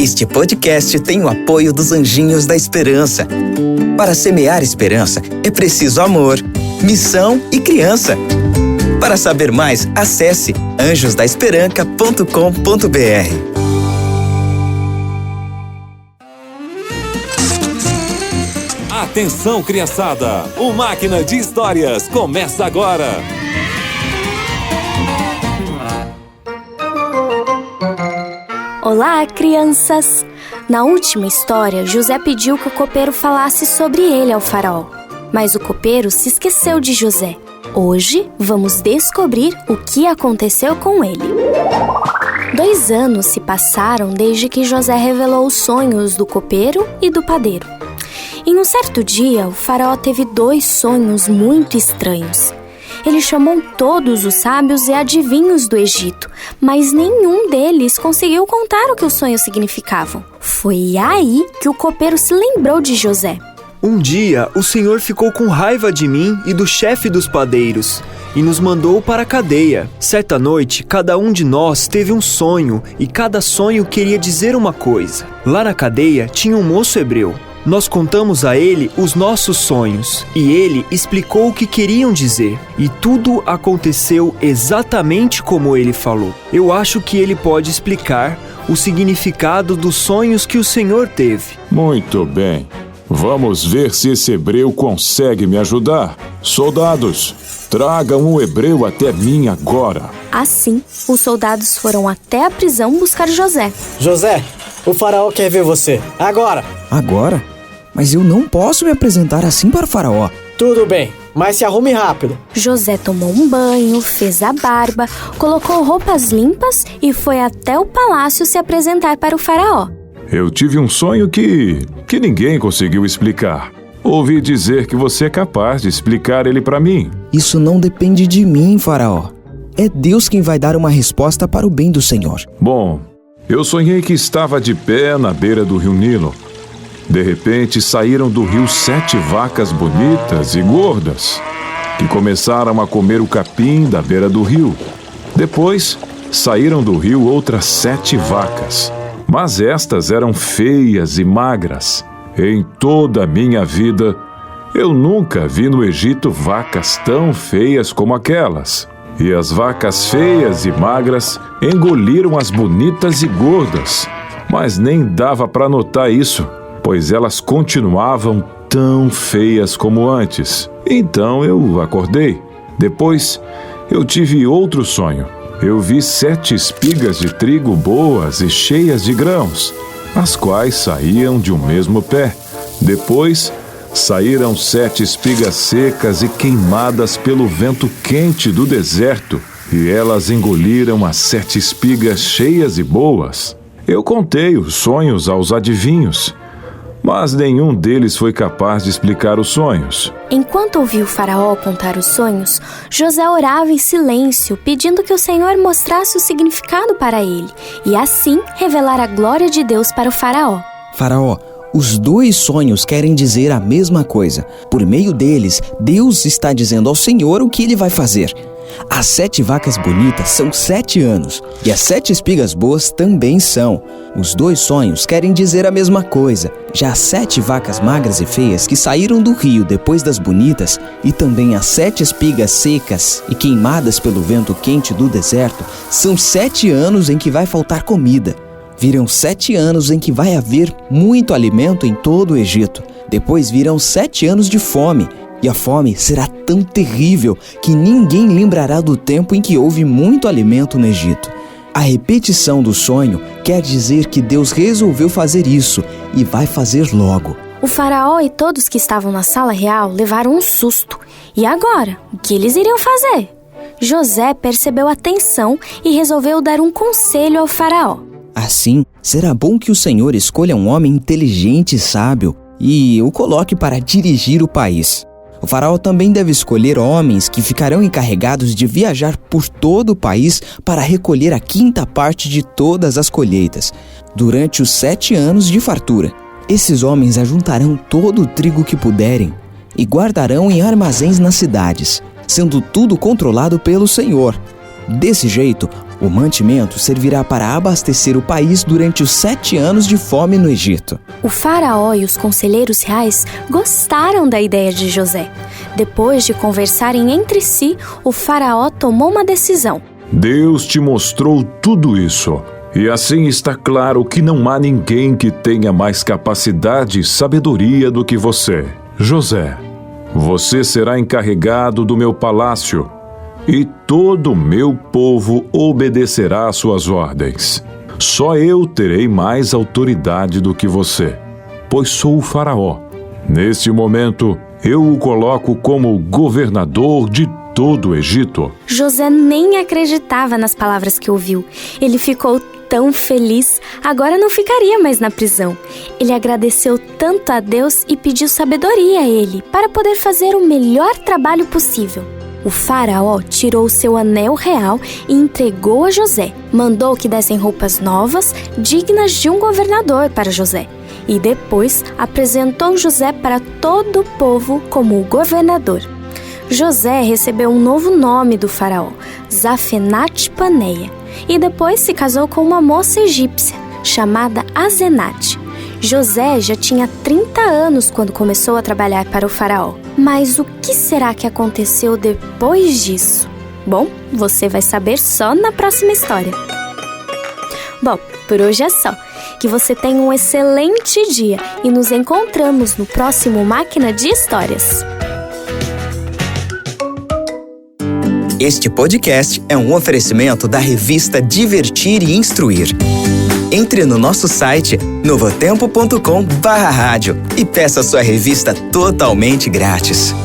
Este podcast tem o apoio dos Anjinhos da Esperança. Para semear esperança, é preciso amor, missão e criança. Para saber mais, acesse anjosdaesperanca.com.br. Atenção, criançada! O Máquina de Histórias começa agora! Olá, crianças! Na última história, José pediu que o copeiro falasse sobre ele ao faraó. Mas o copeiro se esqueceu de José. Hoje, vamos descobrir o que aconteceu com ele. 2 anos se passaram desde que José revelou os sonhos do copeiro e do padeiro. Em um certo dia, o faraó teve 2 sonhos muito estranhos. Ele chamou todos os sábios e adivinhos do Egito, mas nenhum deles conseguiu contar o que os sonhos significavam. Foi aí que o copeiro se lembrou de José. Um dia, o Senhor ficou com raiva de mim e do chefe dos padeiros e nos mandou para a cadeia. Certa noite, cada um de nós teve um sonho e cada sonho queria dizer uma coisa. Lá na cadeia tinha um moço hebreu. Nós contamos a ele os nossos sonhos e ele explicou o que queriam dizer. E tudo aconteceu exatamente como ele falou. Eu acho que ele pode explicar o significado dos sonhos que o Senhor teve. Muito bem. Vamos ver se esse hebreu consegue me ajudar. Soldados, tragam o hebreu até mim agora. Assim, os soldados foram até a prisão buscar José. José, o faraó quer ver você. Agora! Agora? Mas eu não posso me apresentar assim para o faraó. Tudo bem, mas se arrume rápido. José tomou um banho, fez a barba, colocou roupas limpas e foi até o palácio se apresentar para o faraó. Eu tive um sonho que ninguém conseguiu explicar. Ouvi dizer que você é capaz de explicar ele para mim. Isso não depende de mim, faraó. É Deus quem vai dar uma resposta para o bem do Senhor. Bom, eu sonhei que estava de pé na beira do rio Nilo. De repente, saíram do rio 7 vacas bonitas e gordas, que começaram a comer o capim da beira do rio. Depois, saíram do rio outras 7 vacas, mas estas eram feias e magras. Em toda a minha vida, eu nunca vi no Egito vacas tão feias como aquelas. E as vacas feias e magras engoliram as bonitas e gordas, mas nem dava para notar isso, pois elas continuavam tão feias como antes. Então eu acordei. Depois, eu tive outro sonho. Eu vi 7 espigas de trigo boas e cheias de grãos, as quais saíam de um mesmo pé. Depois, saíram 7 espigas secas e queimadas pelo vento quente do deserto, e elas engoliram as 7 espigas cheias e boas. Eu contei os sonhos aos adivinhos, mas nenhum deles foi capaz de explicar os sonhos. Enquanto ouvia o faraó contar os sonhos, José orava em silêncio, pedindo que o Senhor mostrasse o significado para ele, e assim revelar a glória de Deus para o faraó. Faraó, os 2 sonhos querem dizer a mesma coisa. Por meio deles, Deus está dizendo ao Senhor o que ele vai fazer. As 7 vacas bonitas são 7 anos, e as 7 espigas boas também são. Os 2 sonhos querem dizer a mesma coisa. Já as 7 vacas magras e feias que saíram do rio depois das bonitas, e também as 7 espigas secas e queimadas pelo vento quente do deserto, são 7 anos em que vai faltar comida. Virão 7 anos em que vai haver muito alimento em todo o Egito. Depois virão 7 anos de fome. E a fome será tão terrível que ninguém lembrará do tempo em que houve muito alimento no Egito. A repetição do sonho quer dizer que Deus resolveu fazer isso e vai fazer logo. O faraó e todos que estavam na sala real levaram um susto. E agora? O que eles iriam fazer? José percebeu a tensão e resolveu dar um conselho ao faraó. Assim, será bom que o Senhor escolha um homem inteligente e sábio e o coloque para dirigir o país. O faraó também deve escolher homens que ficarão encarregados de viajar por todo o país para recolher a 5ª parte de todas as colheitas, durante os 7 anos de fartura. Esses homens ajuntarão todo o trigo que puderem e guardarão em armazéns nas cidades, sendo tudo controlado pelo Senhor. Desse jeito, o mantimento servirá para abastecer o país durante os 7 anos de fome no Egito. O faraó e os conselheiros reais gostaram da ideia de José. Depois de conversarem entre si, o faraó tomou uma decisão. Deus te mostrou tudo isso. E assim está claro que não há ninguém que tenha mais capacidade e sabedoria do que você. José, você será encarregado do meu palácio e todo o meu povo obedecerá às suas ordens. Só eu terei mais autoridade do que você, pois sou o faraó. Neste momento, eu o coloco como governador de todo o Egito. José nem acreditava nas palavras que ouviu. Ele ficou tão feliz, agora não ficaria mais na prisão. Ele agradeceu tanto a Deus e pediu sabedoria a ele para poder fazer o melhor trabalho possível. O faraó tirou seu anel real e entregou a José. Mandou que dessem roupas novas, dignas de um governador para José. E depois apresentou José para todo o povo como o governador. José recebeu um novo nome do faraó, Zafenat-Paneia, e depois se casou com uma moça egípcia, chamada Asenate. José já tinha 30 anos quando começou a trabalhar para o faraó. Mas o que será que aconteceu depois disso? Bom, você vai saber só na próxima história. Bom, por hoje é só. Que você tenha um excelente dia e nos encontramos no próximo Máquina de Histórias. Este podcast é um oferecimento da revista Divertir e Instruir. Entre no nosso site novotempo.com/rádio e peça sua revista totalmente grátis.